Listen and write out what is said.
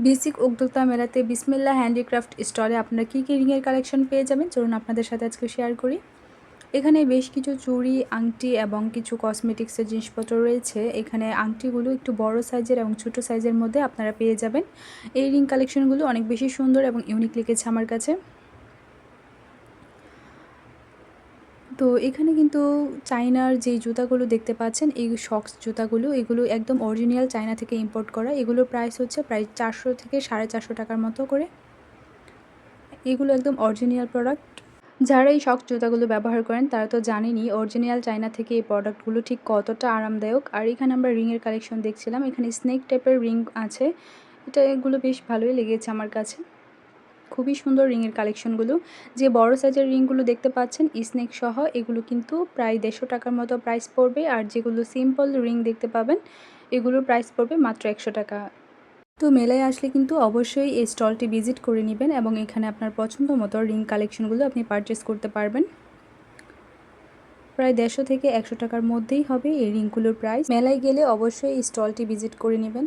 Basic উদ্যোক্তা মেলাতে বিসমিল্লা handicraft স্টলে আপনারা কী রিংয়ের কালেকশন পেয়ে যাবেন চলুন আপনাদের সাথে আজকে শেয়ার করি। এখানে বেশ কিছু চুড়ি, আংটি এবং কিছু কসমেটিক্সের জিনিসপত্র রয়েছে। এখানে আংটিগুলো একটু বড় সাইজের এবং ছোট সাইজের মধ্যে আপনারা পেয়ে যাবেন। এই রিং কালেকশনগুলো অনেক বেশি সুন্দর এবং ইউনিক লেগেছে আমার কাছে। তো এখানে কিন্তু চায়নার যে জুতাগুলো দেখতে পাচ্ছেন, এই শক্স জুতাগুলো, এগুলো একদম অরিজিনাল চায়না থেকে ইম্পোর্ট করা। এগুলোর প্রাইস হচ্ছে প্রায় 400 থেকে 450 টাকার মতো করে। এগুলো একদম অরিজিনাল প্রোডাক্ট। যারা এই শক্স জুতাগুলো ব্যবহার করেন তারা তো জানেনই অরিজিনাল চায়না থেকে এই প্রোডাক্টগুলো ঠিক কতটা আরামদায়ক। আর এখানে আমরা রিংয়ের কালেকশন দেখছিলাম, এখানে স্নেক টাইপের রিং আছে। এগুলো বেশ ভালোই লেগেছে আমার কাছে। খুবই সুন্দর রিংয়ের কালেকশনগুলো। যে বড় সাইজের রিংগুলো দেখতে পাচ্ছেন স্নেক সহ, এগুলো কিন্তু প্রায় 150 টাকার মতো প্রাইস পড়বে। আর যেগুলো সিম্পল রিং দেখতে পাবেন এগুলোর প্রাইস পড়বে মাত্র 100 টাকা। তো মেলায় আসলে কিন্তু অবশ্যই এই স্টলটি ভিজিট করে নেবেন এবং এখানে আপনার পছন্দ মতো রিং কালেকশনগুলো আপনি পারচেস করতে পারবেন। প্রায় 150 থেকে 100 টাকার মধ্যেই হবে এই রিংগুলোর প্রাইস। মেলায় গেলে অবশ্যই এই স্টলটি ভিজিট করে নেবেন।